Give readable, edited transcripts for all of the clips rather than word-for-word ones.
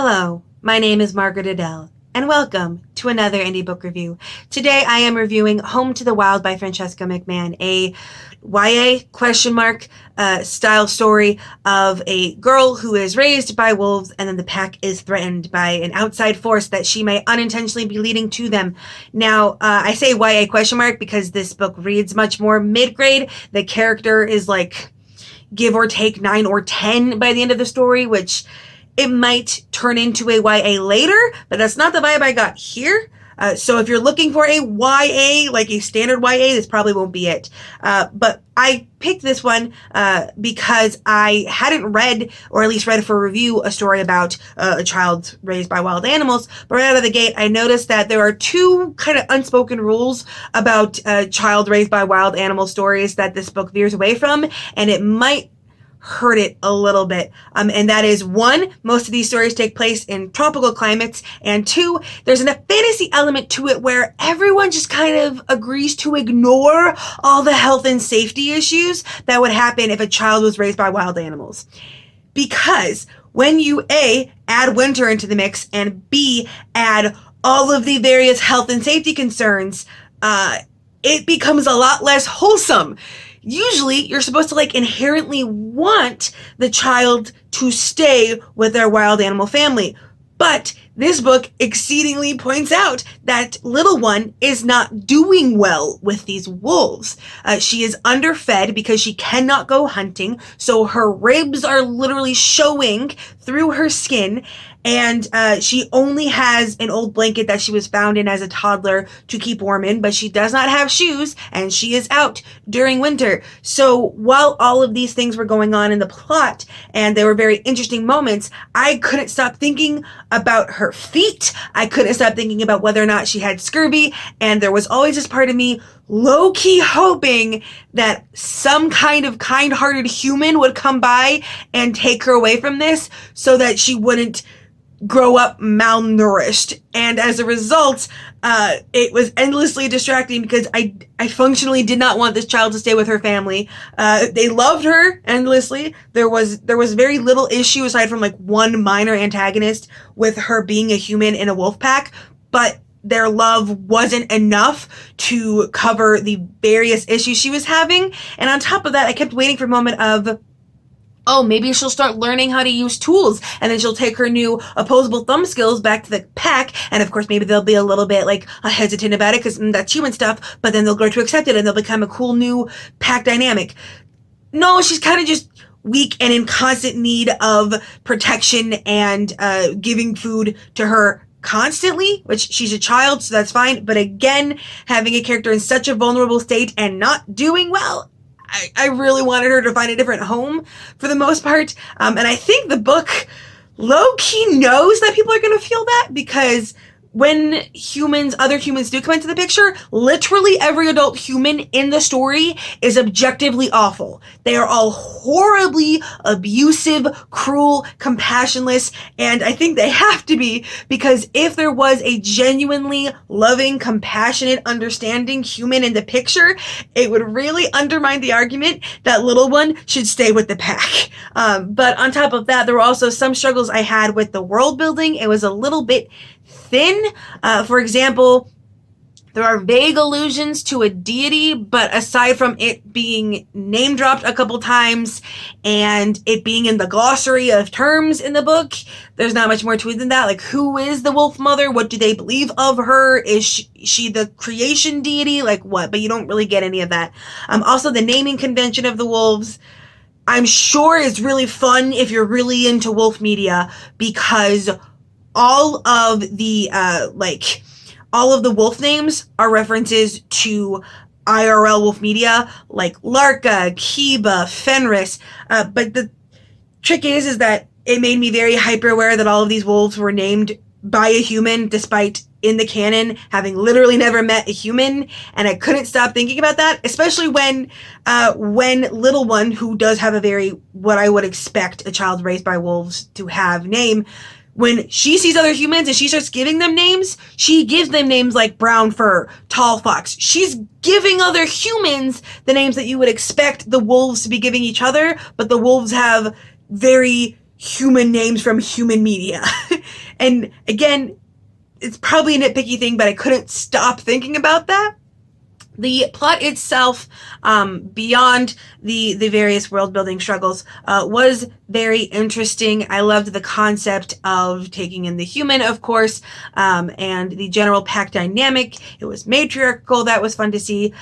Hello, my name is Margaret Adele, and welcome to another indie book review. Today I am reviewing Home to the Wild by Francesca McMahon, a YA style story of a girl who is raised by wolves, and then the pack is threatened by an outside force that she may unintentionally be leading to them. Now, I say YA because this book reads much more mid-grade. The character is like, give or take 9 or 10 by the end of the story, which it might turn into a YA later, but that's not the vibe I got here. So if you're looking for a YA, like a standard YA, this probably won't be it. But I picked this one because I hadn't read, or at least read for review, a story about a child raised by wild animals. But right out of the gate, I noticed that there are two kind of unspoken rules about child raised by wild animal stories that this book veers away from, and it might hurt it a little bit. And that is, one, most of these stories take place in tropical climates, and two, there's a fantasy element to it where everyone just kind of agrees to ignore all the health and safety issues that would happen if a child was raised by wild animals. Because when you A, add winter into the mix, and B, add all of the various health and safety concerns, it becomes a lot less wholesome. Usually, you're supposed to inherently want the child to stay with their wild animal family. But this book exceedingly points out that little one is not doing well with these wolves. She is underfed because she cannot go hunting, so her ribs are literally showing through her skin, and she only has an old blanket that she was found in as a toddler to keep warm in, but she does not have shoes, and she is out during winter. So while all of these things were going on in the plot, and there were very interesting moments, I couldn't stop thinking about her feet. I couldn't stop thinking about whether or not she had scurvy, and there was always this part of me low-key hoping that some kind of kind-hearted human would come by and take her away from this so that she wouldn't grow up malnourished. And as a result, it was endlessly distracting because I functionally did not want this child to stay with her family. They loved her endlessly. There was very little issue aside from one minor antagonist with her being a human in a wolf pack, but their love wasn't enough to cover the various issues she was having. And on top of that, I kept waiting for a moment of, oh, maybe she'll start learning how to use tools, and then she'll take her new opposable thumb skills back to the pack, and of course maybe they'll be a little bit hesitant about it because that's human stuff, but then they'll grow to accept it and they'll become a cool new pack dynamic. No, she's kind of just weak and in constant need of protection and giving food to her constantly, which she's a child, so that's fine. But again, having a character in such a vulnerable state and not doing well, I really wanted her to find a different home for the most part. And I think the book low-key knows that people are going to feel that, because when other humans do come into the picture, literally every adult human in the story is objectively awful. They are all horribly abusive, cruel, compassionless, and I think they have to be, because if there was a genuinely loving, compassionate, understanding human in the picture, it would really undermine the argument that little one should stay with the pack. But on top of that, there were also some struggles I had with the world building. It was a little bit thin. For example, there are vague allusions to a deity, but aside from it being name dropped a couple times and it being in the glossary of terms in the book, there's not much more to it than that. Who is the wolf mother? What do they believe of her? Is she the creation deity? What? But you don't really get any of that. Also, the naming convention of the wolves, I'm sure, is really fun if you're really into wolf media, because all of the wolf names are references to IRL wolf media, like Larka, Kiba, Fenris. But the trick is that it made me very hyper aware that all of these wolves were named by a human, despite in the canon having literally never met a human. And I couldn't stop thinking about that, especially when little one, who does have a very, what I would expect a child raised by wolves to have name, when she sees other humans and she starts giving them names, she gives them names like Brown Fur, Tall Fox. She's giving other humans the names that you would expect the wolves to be giving each other, but the wolves have very human names from human media. And again, it's probably a nitpicky thing, but I couldn't stop thinking about that. The plot itself, beyond the various world-building struggles, was very interesting. I loved the concept of taking in the human, of course, and the general pack dynamic. It was matriarchal. That was fun to see.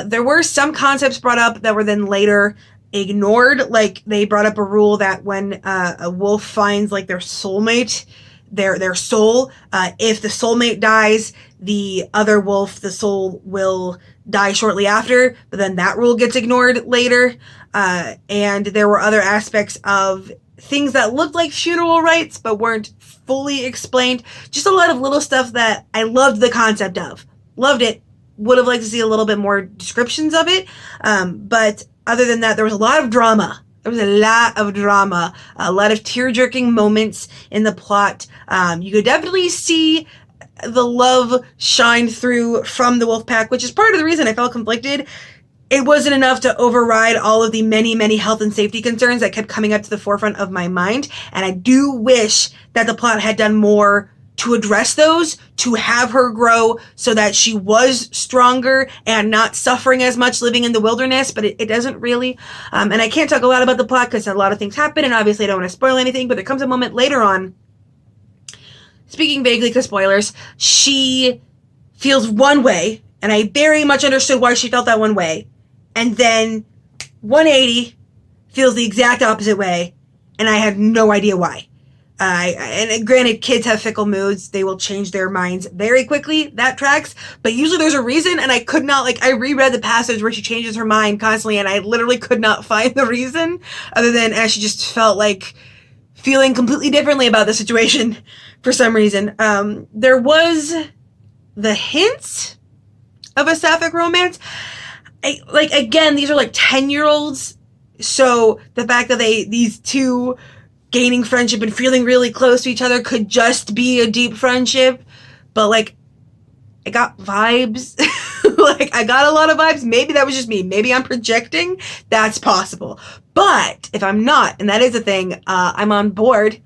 There were some concepts brought up that were then later ignored. Like, they brought up a rule that when a wolf finds, like, their soulmate, their soul, if the soulmate dies, the other wolf, the soul, will die shortly after, but then that rule gets ignored later. And there were other aspects of things that looked like funeral rites but weren't fully explained. Just a lot of little stuff that I loved the concept of. Loved it. Would have liked to see a little bit more descriptions of it. But other than that, there was a lot of drama. There was a lot of drama, a lot of tear-jerking moments in the plot. You could definitely see the love shine through from the wolf pack, which is part of the reason I felt conflicted. It wasn't enough to override all of the many, many health and safety concerns that kept coming up to the forefront of my mind. And I do wish that the plot had done more to address those, to have her grow so that she was stronger and not suffering as much living in the wilderness, but it doesn't really. And I can't talk a lot about the plot because a lot of things happen, and obviously I don't want to spoil anything, but there comes a moment later on, speaking vaguely to spoilers, she feels one way, and I very much understood why she felt that one way, and then 180 feels the exact opposite way, and I had no idea why. And granted, kids have fickle moods. They will change their minds very quickly. That tracks. But usually there's a reason, and I could not, like, I reread the passage where she changes her mind constantly, and I literally could not find the reason, other than as she just felt like feeling completely differently about the situation for some reason. There was the hints of a sapphic romance. Again, these are like 10-year-olds. So the fact that these two gaining friendship and feeling really close to each other could just be a deep friendship. But, like, I got vibes. Like, I got a lot of vibes. Maybe that was just me. Maybe I'm projecting. That's possible. But if I'm not, and that is a thing, I'm on board,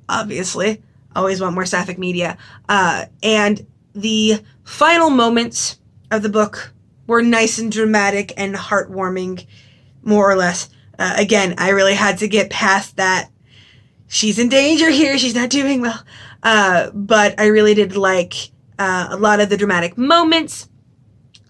obviously. Always want more sapphic media. And the final moments of the book were nice and dramatic and heartwarming, more or less. Again, I really had to get past that. She's in danger here. She's not doing well. But I really did like a lot of the dramatic moments.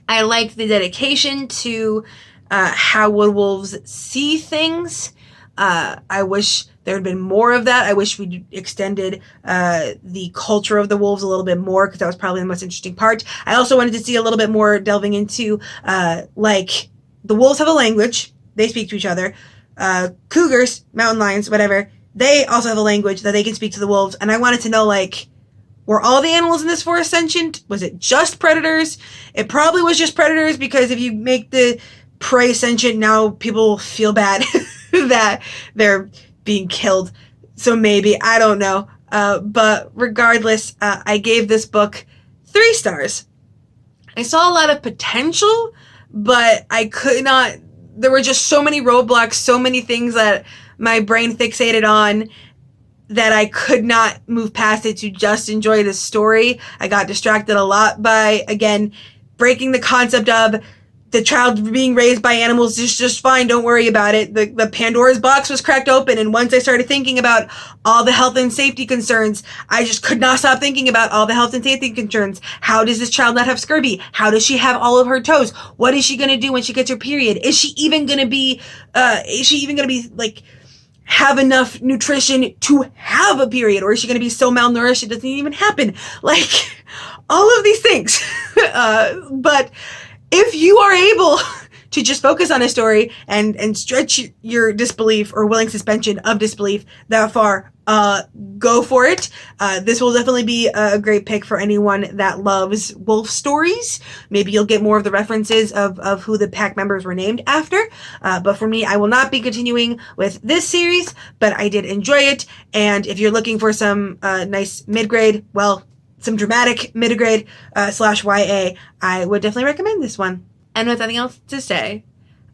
I liked the dedication to how wood wolves see things. I wish there had been more of that. I wish we extended the culture of the wolves a little bit more, because that was probably the most interesting part. I also wanted to see a little bit more delving into, like, the wolves have a language. They speak to each other. Cougars, mountain lions, whatever, they also have a language that they can speak to the wolves. And I wanted to know, like, were all the animals in this forest sentient? Was it just predators? It probably was just predators, because if you make the prey sentient, now people feel bad that they're being killed. So maybe, I don't know. But regardless, I gave this book 3 stars. I saw a lot of potential, but I could not, there were just so many roadblocks, so many things that my brain fixated on, that I could not move past it to just enjoy the story. I got distracted a lot by, again, breaking the concept of the child being raised by animals is just fine, don't worry about it. The Pandora's box was cracked open, and once I started thinking about all the health and safety concerns, I just could not stop thinking about all the health and safety concerns. How does this child not have scurvy? How does she have all of her toes? What is she gonna do when she gets her period? Is she even gonna be, like, have enough nutrition to have a period? Or is she gonna be so malnourished it doesn't even happen? Like, all of these things. But if you are able to just focus on a story and stretch your disbelief or willing suspension of disbelief that far, go for it. This will definitely be a great pick for anyone that loves wolf stories. Maybe you'll get more of the references of who the pack members were named after. But for me, I will not be continuing with this series, but I did enjoy it. And if you're looking for some nice mid-grade, well, some dramatic mid-grade slash YA, I would definitely recommend this one. And with nothing else to say,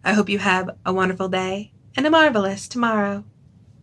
I hope you have a wonderful day and a marvelous tomorrow.